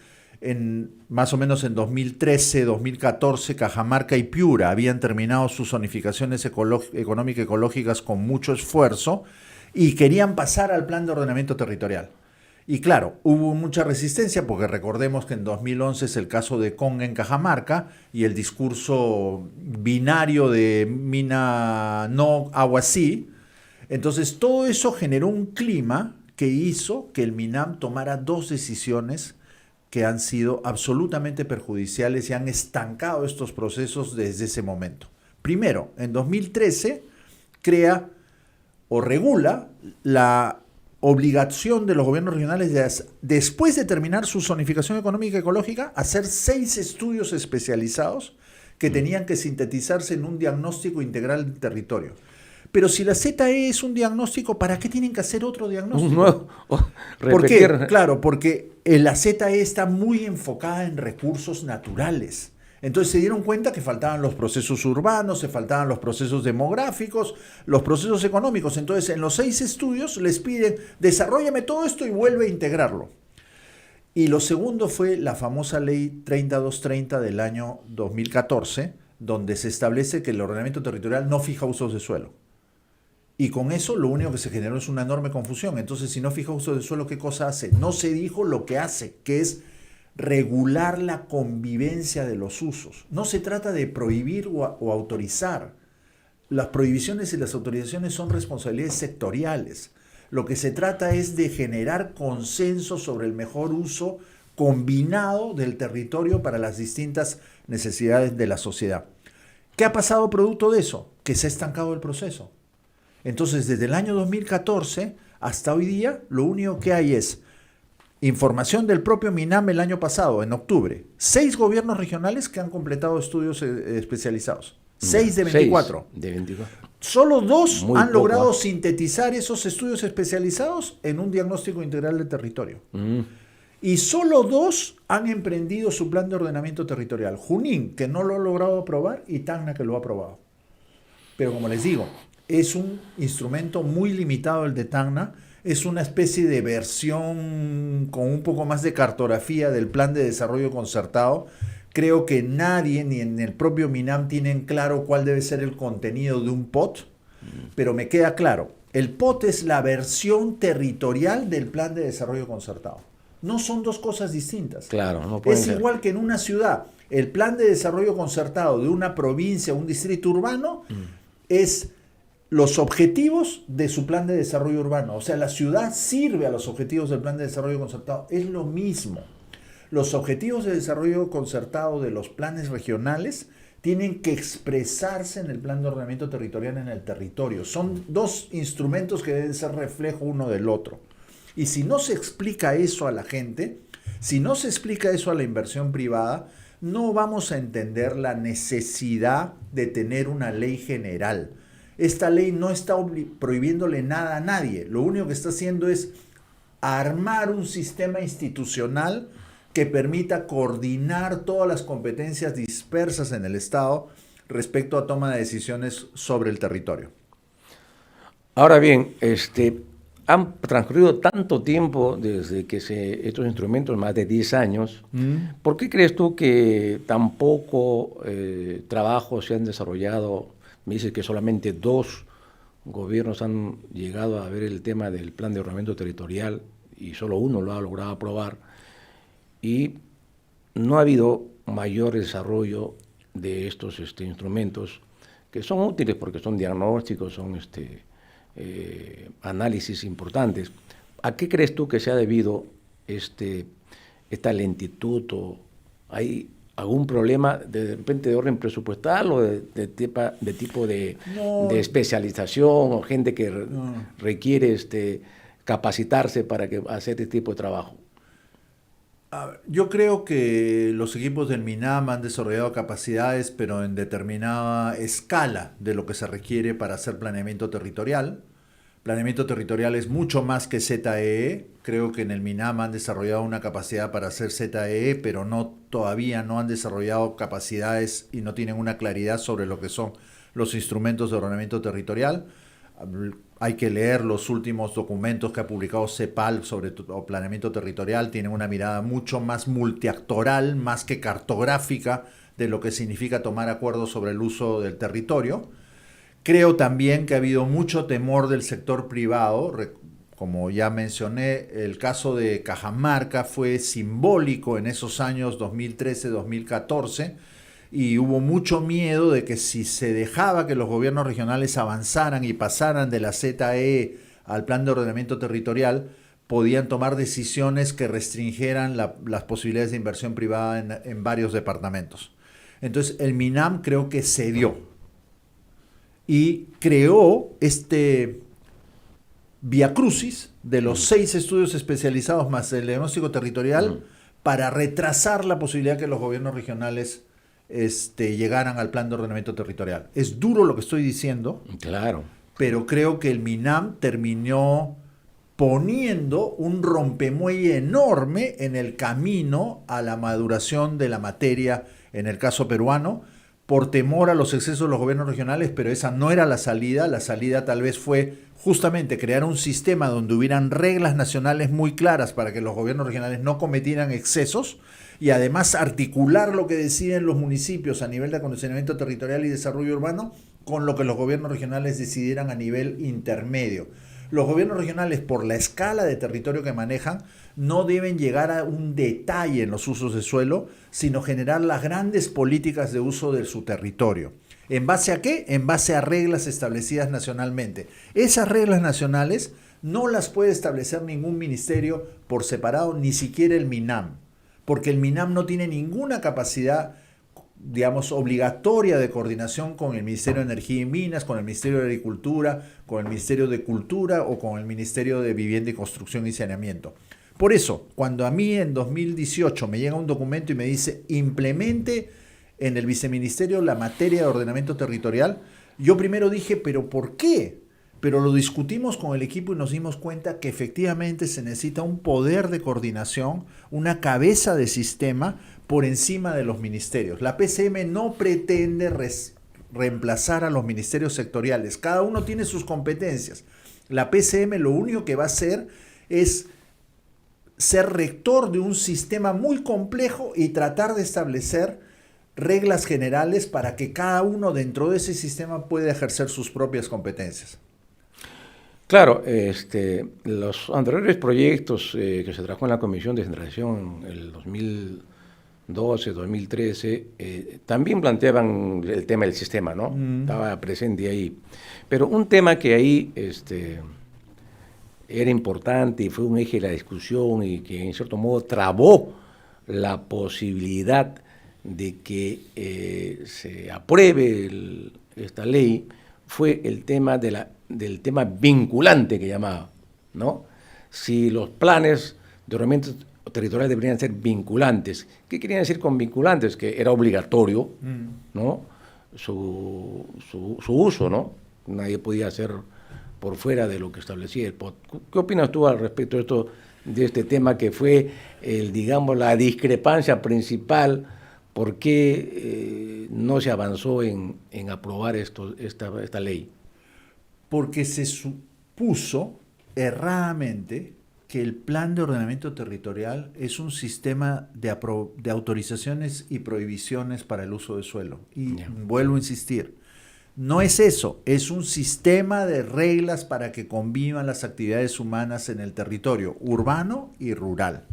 más o menos en 2013, 2014, Cajamarca y Piura habían terminado sus zonificaciones económicas ecológicas con mucho esfuerzo y querían pasar al plan de ordenamiento territorial. Y claro, hubo mucha resistencia porque recordemos que en 2011 es el caso de Conga en Cajamarca y el discurso binario de mina no, agua sí. Entonces todo eso generó un clima que hizo que el MINAM tomara dos decisiones que han sido absolutamente perjudiciales y han estancado estos procesos desde ese momento. Primero, en 2013 crea o regula la obligación de los gobiernos regionales de, después de terminar su zonificación económica y ecológica, hacer 6 estudios especializados que tenían que sintetizarse en un diagnóstico integral del territorio. Pero si la ZE es un diagnóstico, ¿para qué tienen que hacer otro diagnóstico? ¿Por qué? Claro, porque la ZE está muy enfocada en recursos naturales. Entonces se dieron cuenta que faltaban los procesos urbanos, se faltaban los procesos demográficos, los procesos económicos. Entonces en los 6 estudios les piden, desarróllame todo esto y vuelve a integrarlo. Y lo segundo fue la famosa ley 30230 del año 2014, donde se establece que el ordenamiento territorial no fija usos de suelo. Y con eso lo único que se generó es una enorme confusión. Entonces, si no fija usos de suelo, ¿qué cosa hace? No se dijo lo que hace, que es regular la convivencia de los usos. No se trata de prohibir o autorizar. Las prohibiciones y las autorizaciones son responsabilidades sectoriales. Lo que se trata es de generar consenso sobre el mejor uso combinado del territorio para las distintas necesidades de la sociedad. ¿Qué ha pasado producto de eso? Que se ha estancado el proceso. Entonces, desde el año 2014 hasta hoy día, lo único que hay es información del propio MINAM el año pasado, en octubre. 6 gobiernos regionales que han completado estudios especializados. 6 de 24.
6 de 24.
Solo 2
Muy
han
poco,
logrado sintetizar esos estudios especializados en un diagnóstico integral de territorio. Y solo 2 han emprendido su plan de ordenamiento territorial. Junín, que no lo ha logrado aprobar, y Tacna, que lo ha aprobado. Pero como les digo, es un instrumento muy limitado el de Tacna. Es una especie de versión con un poco más de cartografía del plan de desarrollo concertado. Creo que nadie, ni en el propio MINAM, tienen claro cuál debe ser el contenido de un POT, pero me queda claro, el POT es la versión territorial del plan de desarrollo concertado. No son dos cosas distintas.
Claro, no pueden
Es
ser.
igual que en una ciudad. El plan de desarrollo concertado de una provincia o un distrito urbano es los objetivos de su plan de desarrollo urbano. O sea, la ciudad sirve a los objetivos del plan de desarrollo concertado. Es lo mismo. Los objetivos de desarrollo concertado de los planes regionales tienen que expresarse en el plan de ordenamiento territorial en el territorio. Son dos instrumentos que deben ser reflejo uno del otro. Y si no se explica eso a la gente, si no se explica eso a la inversión privada, no vamos a entender la necesidad de tener una ley general. Esta ley no está prohibiéndole nada a nadie. Lo único que está haciendo es armar un sistema institucional que permita coordinar todas las competencias dispersas en el Estado respecto a toma de decisiones sobre el territorio.
Ahora bien, han transcurrido tanto tiempo desde que estos instrumentos, más de 10 años, ¿por qué crees tú que tan poco trabajo se han desarrollado? Me dices que solamente 2 gobiernos han llegado a ver el tema del plan de ordenamiento territorial y solo uno lo ha logrado aprobar. Y no ha habido mayor desarrollo de estos instrumentos que son útiles porque son diagnósticos, son análisis importantes. ¿A qué crees tú que se ha debido esta lentitud? ¿O hay algún problema de repente de orden presupuestal o de tipo de especialización o gente que requiere capacitarse para hacer este tipo de trabajo?
Yo creo que los equipos del MINAM han desarrollado capacidades, pero en determinada escala de lo que se requiere para hacer planeamiento territorial. Planeamiento territorial es mucho más que ZEE. Creo que en el MINAM han desarrollado una capacidad para hacer ZEE, pero todavía no han desarrollado capacidades y no tienen una claridad sobre lo que son los instrumentos de ordenamiento territorial. Hay que leer los últimos documentos que ha publicado CEPAL sobre planeamiento territorial. Tienen una mirada mucho más multiactoral, más que cartográfica, de lo que significa tomar acuerdos sobre el uso del territorio. Creo también que ha habido mucho temor del sector privado. Como ya mencioné, el caso de Cajamarca fue simbólico en esos años 2013-2014. Y hubo mucho miedo de que si se dejaba que los gobiernos regionales avanzaran y pasaran de la ZEE al plan de ordenamiento territorial, podían tomar decisiones que restringieran las posibilidades de inversión privada en varios departamentos. Entonces el MINAM creo que cedió y creó este viacrucis de los 6 estudios especializados más el diagnóstico territorial para retrasar la posibilidad que los gobiernos regionales llegaran al plan de ordenamiento territorial. Es duro lo que estoy diciendo,
claro,
pero creo que el MINAM terminó poniendo un rompemuelle enorme en el camino a la maduración de la materia en el caso peruano, por temor a los excesos de los gobiernos regionales, pero esa no era la salida. La salida tal vez fue justamente crear un sistema donde hubieran reglas nacionales muy claras para que los gobiernos regionales no cometieran excesos y además articular lo que deciden los municipios a nivel de acondicionamiento territorial y desarrollo urbano con lo que los gobiernos regionales decidieran a nivel intermedio. Los gobiernos regionales, por la escala de territorio que manejan, no deben llegar a un detalle en los usos de suelo, sino generar las grandes políticas de uso de su territorio. ¿En base a qué? En base a reglas establecidas nacionalmente. Esas reglas nacionales no las puede establecer ningún ministerio por separado, ni siquiera el MINAM, porque el MINAM no tiene ninguna capacidad, digamos, obligatoria de coordinación con el Ministerio de Energía y Minas, con el Ministerio de Agricultura, con el Ministerio de Cultura o con el Ministerio de Vivienda y Construcción y Saneamiento. Por eso, cuando a mí en 2018 me llega un documento y me dice implemente en el viceministerio la materia de ordenamiento territorial, yo primero dije, ¿pero por qué? Pero lo discutimos con el equipo y nos dimos cuenta que efectivamente se necesita un poder de coordinación, una cabeza de sistema por encima de los ministerios. La PCM no pretende reemplazar a los ministerios sectoriales. Cada uno tiene sus competencias. La PCM lo único que va a hacer es ser rector de un sistema muy complejo y tratar de establecer reglas generales para que cada uno dentro de ese sistema pueda ejercer sus propias competencias.
Claro, los anteriores proyectos que se trabajó en la Comisión de Descentralización en el 2012, 2013, también planteaban el tema del sistema, ¿no? Estaba presente ahí. Pero un tema que ahí era importante y fue un eje de la discusión y que en cierto modo trabó la posibilidad de que se apruebe esta ley fue el tema del tema vinculante que llamaba, ¿no? Si los planes de ordenamiento territorial deberían ser vinculantes. ¿Qué querían decir con vinculantes? Que era obligatorio, ¿no? Su uso, ¿no? Nadie podía hacer por fuera de lo que establecía el POT. ¿Qué opinas tú al respecto de este tema que fue, digamos, la discrepancia principal? ¿Por qué no se avanzó en aprobar esta ley?
Porque se supuso erradamente que el plan de ordenamiento territorial es un sistema de autorizaciones y prohibiciones para el uso de suelo. Y vuelvo a insistir, no es eso, es un sistema de reglas para que convivan las actividades humanas en el territorio urbano y rural.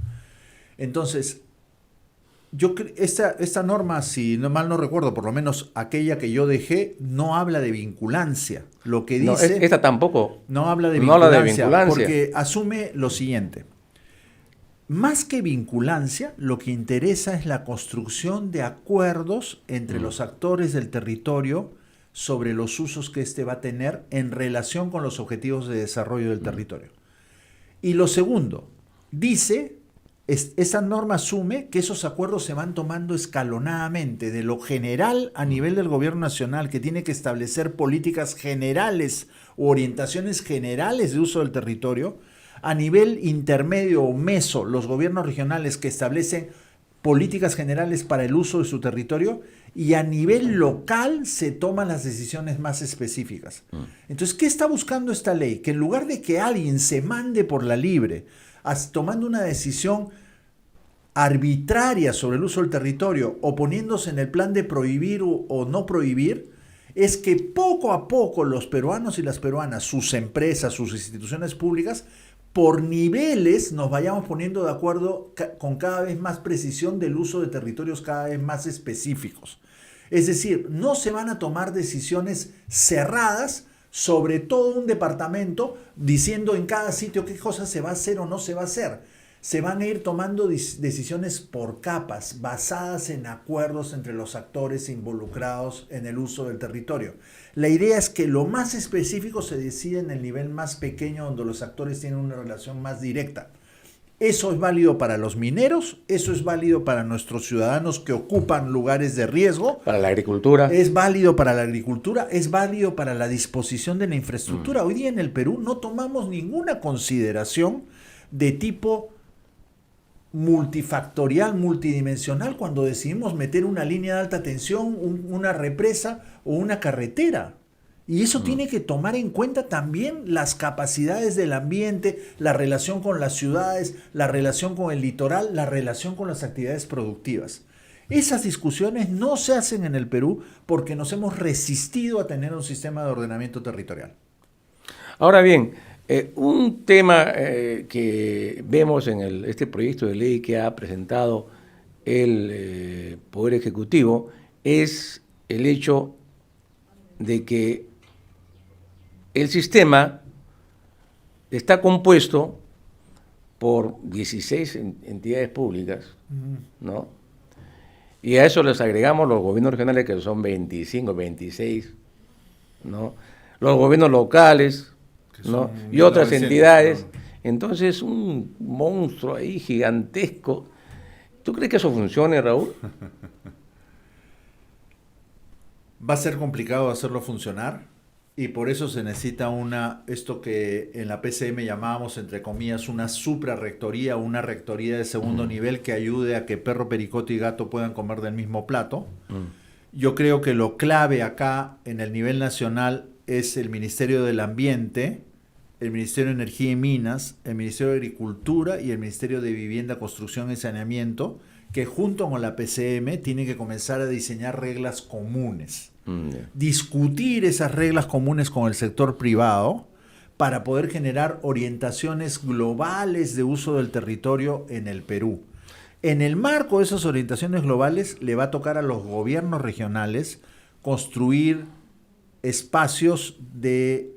Entonces, esta norma, si no mal no recuerdo, por lo menos aquella que yo dejé, no habla de vinculancia. Lo que dice...
No, esta tampoco.
No habla de
vinculancia, habla de vinculancia.
Porque asume lo siguiente. Más que vinculancia, lo que interesa es la construcción de acuerdos entre los actores del territorio sobre los usos que éste va a tener en relación con los objetivos de desarrollo del territorio. Y lo segundo, dice... Esa norma asume que esos acuerdos se van tomando escalonadamente, de lo general a nivel del gobierno nacional, que tiene que establecer políticas generales o orientaciones generales de uso del territorio, a nivel intermedio o meso, los gobiernos regionales que establecen políticas generales para el uso de su territorio, y a nivel local se toman las decisiones más específicas. Entonces, ¿qué está buscando esta ley? Que en lugar de que alguien se mande por la libre, tomando una decisión arbitraria sobre el uso del territorio o poniéndose en el plan de prohibir o no prohibir, es que poco a poco los peruanos y las peruanas, sus empresas, sus instituciones públicas, por niveles nos vayamos poniendo de acuerdo con cada vez más precisión del uso de territorios cada vez más específicos. Es decir, no se van a tomar decisiones cerradas sobre todo un departamento, diciendo en cada sitio qué cosa se va a hacer o no se va a hacer. Se van a ir tomando decisiones por capas, basadas en acuerdos entre los actores involucrados en el uso del territorio. La idea es que lo más específico se decide en el nivel más pequeño, donde los actores tienen una relación más directa. Eso es válido para los mineros, eso es válido para nuestros ciudadanos que ocupan lugares de riesgo.
Para la agricultura.
Es válido para la agricultura, es válido para la disposición de la infraestructura. Hoy día en el Perú no tomamos ninguna consideración de tipo multifactorial, multidimensional, cuando decidimos meter una línea de alta tensión, una represa o una carretera. Y eso tiene que tomar en cuenta también las capacidades del ambiente, la relación con las ciudades, la relación con el litoral, la relación con las actividades productivas. Esas discusiones no se hacen en el Perú porque nos hemos resistido a tener un sistema de ordenamiento territorial.
Ahora bien, un tema que vemos en este proyecto de ley que ha presentado el Poder Ejecutivo es el hecho de que el sistema está compuesto por 16 entidades públicas, ¿no? Y a eso les agregamos los gobiernos regionales, que son 25, 26, ¿no? Los gobiernos locales, ¿no? Y otras entidades. ¿No? Entonces, un monstruo ahí gigantesco. ¿Tú crees que eso funcione, Raúl?
Va a ser complicado hacerlo funcionar. Y por eso se necesita esto que en la PCM llamábamos, entre comillas, una suprarrectoría, una rectoría de segundo nivel que ayude a que perro, pericoto y gato puedan comer del mismo plato. Yo creo que lo clave acá en el nivel nacional es el Ministerio del Ambiente, el Ministerio de Energía y Minas, el Ministerio de Agricultura y el Ministerio de Vivienda, Construcción y Saneamiento, que junto con la PCM tienen que comenzar a diseñar reglas comunes. Discutir esas reglas comunes con el sector privado para poder generar orientaciones globales de uso del territorio en el Perú. En el marco de esas orientaciones globales le va a tocar a los gobiernos regionales construir espacios de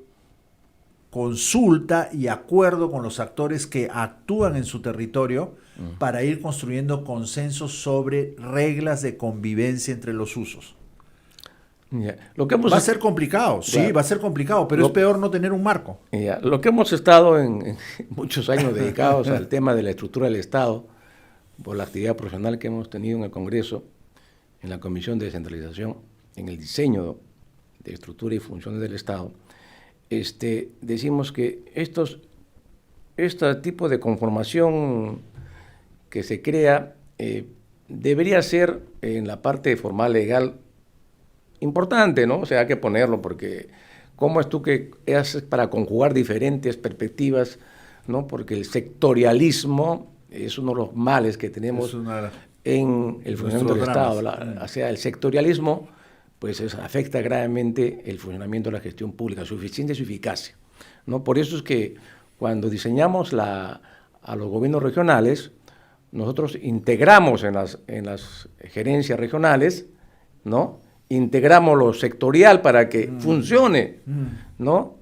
consulta y acuerdo con los actores que actúan en su territorio para ir construyendo consensos sobre reglas de convivencia entre los usos. Va a ser complicado, sí, va a ser complicado, pero es peor no tener un marco.
Lo que hemos estado en muchos años dedicados al tema de la estructura del Estado, por la actividad profesional que hemos tenido en el Congreso, en la Comisión de Descentralización, en el diseño de estructura y funciones del Estado, decimos que este tipo de conformación que se crea debería ser en la parte formal legal importante, ¿no? O sea, hay que ponerlo porque ¿cómo es tú que haces para conjugar diferentes perspectivas, ¿no? Porque el sectorialismo es uno de los males que tenemos en el funcionamiento del Estado. O sea, el sectorialismo pues afecta gravemente el funcionamiento de la gestión pública, su eficiencia y su eficacia, ¿no? Por eso es que cuando diseñamos a los gobiernos regionales, nosotros integramos en las gerencias regionales, ¿no? Integramos lo sectorial para que funcione, ¿no?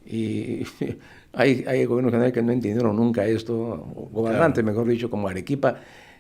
Y hay gobiernos regionales que no entendieron nunca esto, gobernantes, mejor dicho, como Arequipa,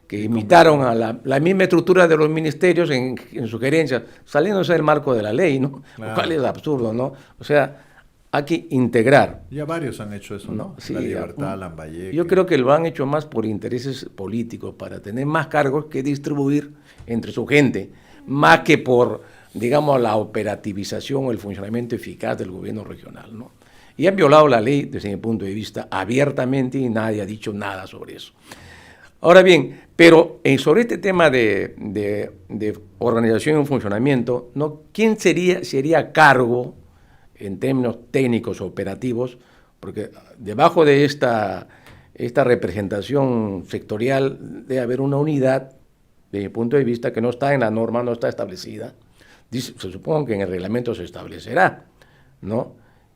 que imitaron a la misma estructura de los ministerios en sugerencias, saliéndose del marco de la ley, ¿no? Claro. Lo cual es absurdo, ¿no? O sea, hay que integrar.
Ya varios han hecho eso, ¿no? Sí, la Libertad, Lambayeque.
Yo creo que lo han hecho más por intereses políticos, para tener más cargos que distribuir entre su gente, más que por, digamos, la operativización o el funcionamiento eficaz del gobierno regional, ¿no? Y han violado la ley, desde mi punto de vista, abiertamente, y nadie ha dicho nada sobre eso. Ahora bien, pero sobre este tema de organización y funcionamiento, ¿no? ¿Quién sería a cargo en términos técnicos operativos? Porque debajo de esta representación sectorial debe haber una unidad, desde mi punto de vista, que no está en la norma, no está establecida. Se supone que en el reglamento se establecerá, ¿no?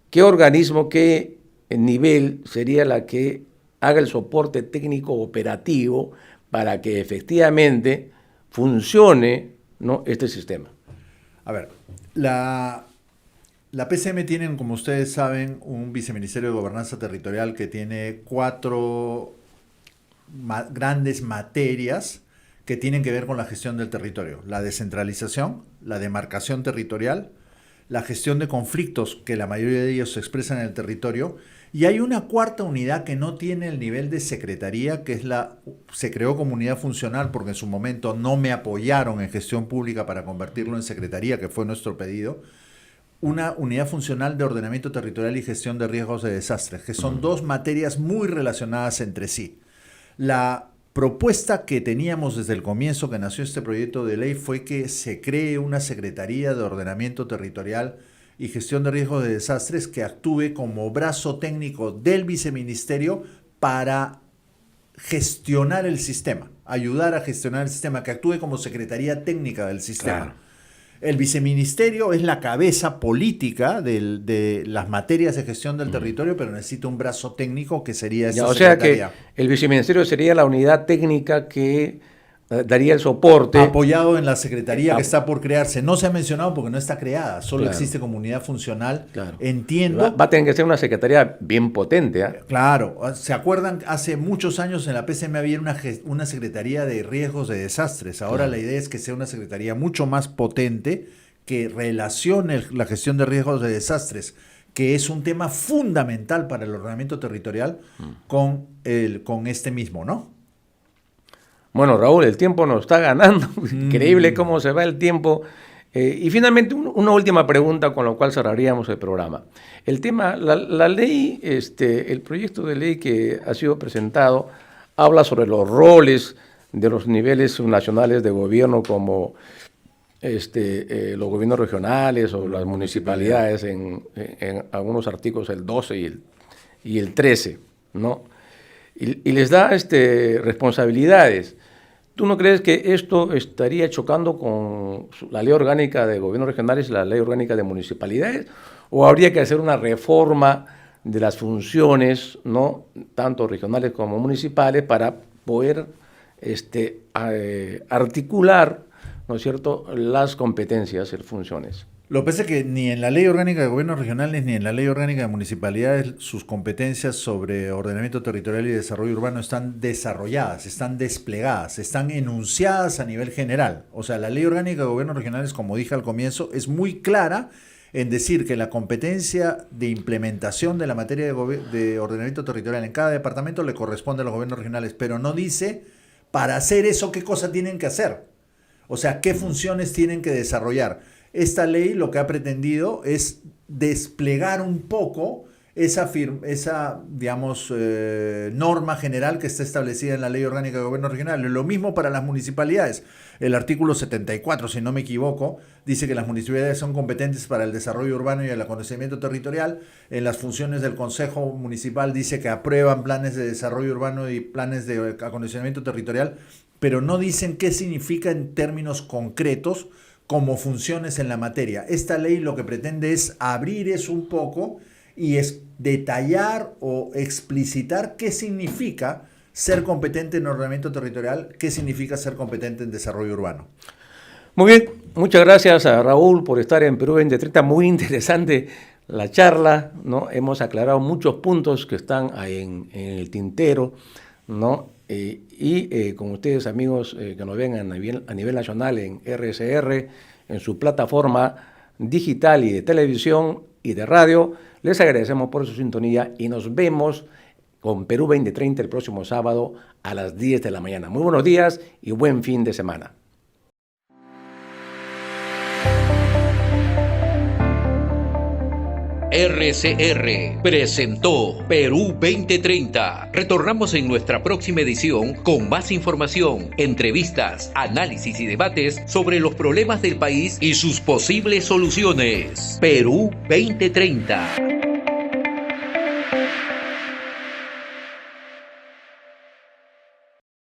¿Qué organismo, qué nivel sería la que haga el soporte técnico operativo para que efectivamente funcione, ¿no?, este sistema?
A ver, la PCM tiene, como ustedes saben, un viceministerio de gobernanza territorial que tiene 4 grandes materias que tienen que ver con la gestión del territorio: la descentralización, la demarcación territorial, la gestión de conflictos, que la mayoría de ellos se expresan en el territorio, y hay una 4ª unidad que no tiene el nivel de secretaría, que se creó como unidad funcional porque en su momento no me apoyaron en gestión pública para convertirlo en secretaría, que fue nuestro pedido. Una unidad funcional de ordenamiento territorial y gestión de riesgos de desastres, que son 2 materias muy relacionadas entre sí. La propuesta que teníamos desde el comienzo que nació este proyecto de ley fue que se cree una Secretaría de Ordenamiento Territorial y Gestión de Riesgos de Desastres que actúe como brazo técnico del viceministerio para gestionar el sistema, ayudar a gestionar el sistema, que actúe como Secretaría Técnica del sistema. Claro. El viceministerio es la cabeza política de las materias de gestión del territorio, pero necesita un brazo técnico que sería esa secretaría.
O sea que el viceministerio sería la unidad técnica que daría el soporte.
Apoyado en la secretaría que está por crearse. No se ha mencionado porque no está creada, solo existe como unidad funcional.
Claro.
Entiendo.
Va a tener que ser una secretaría bien potente.
Claro. ¿Se acuerdan? Hace muchos años en la PCM había una secretaría de riesgos de desastres. Ahora la idea es que sea una secretaría mucho más potente que relacione la gestión de riesgos de desastres, que es un tema fundamental para el ordenamiento territorial con este mismo, ¿no?
Bueno, Raúl, el tiempo nos está ganando. Increíble cómo se va el tiempo. Y finalmente, una última pregunta con la cual cerraríamos el programa. El tema, la ley, el proyecto de ley que ha sido presentado habla sobre los roles de los niveles subnacionales de gobierno como los gobiernos regionales o las municipalidades en algunos artículos, el 12 y el 13, ¿no? Y les da responsabilidades. ¿Tú no crees que esto estaría chocando con la ley orgánica de gobiernos regionales y la ley orgánica de municipalidades? ¿O habría que hacer una reforma de las funciones, ¿no?, tanto regionales como municipales, para poder articular, ¿no es cierto?, las competencias y funciones?
Lo que pasa es que ni en la Ley Orgánica de Gobiernos Regionales ni en la Ley Orgánica de Municipalidades sus competencias sobre ordenamiento territorial y desarrollo urbano están desarrolladas, están desplegadas, están enunciadas a nivel general. O sea, la Ley Orgánica de Gobiernos Regionales, como dije al comienzo, es muy clara en decir que la competencia de implementación de la materia de ordenamiento territorial en cada departamento le corresponde a los gobiernos regionales, pero no dice para hacer eso qué cosa tienen que hacer. O sea, qué funciones tienen que desarrollar. Esta ley lo que ha pretendido es desplegar un poco esa norma general que está establecida en la Ley Orgánica de Gobiernos Regionales. Lo mismo para las municipalidades. El artículo 74, si no me equivoco, dice que las municipalidades son competentes para el desarrollo urbano y el acondicionamiento territorial. En las funciones del Consejo Municipal dice que aprueban planes de desarrollo urbano y planes de acondicionamiento territorial, pero no dicen qué significa en términos concretos como funciones en la materia. Esta ley lo que pretende es abrir eso un poco y es detallar o explicitar qué significa ser competente en ordenamiento territorial, qué significa ser competente en desarrollo urbano.
Muy bien, muchas gracias a Raúl por estar en Perú 2030. Muy interesante la charla, ¿no? Hemos aclarado muchos puntos que están ahí en el tintero, ¿no? Con ustedes, amigos, que nos ven a nivel nacional en RCR, en su plataforma digital y de televisión y de radio, les agradecemos por su sintonía y nos vemos con Perú 2030 el próximo sábado a las 10 de la mañana. Muy buenos días y buen fin de semana.
RCR presentó Perú 2030. Retornamos en nuestra próxima edición con más información, entrevistas, análisis y debates sobre los problemas del país y sus posibles soluciones. Perú 2030.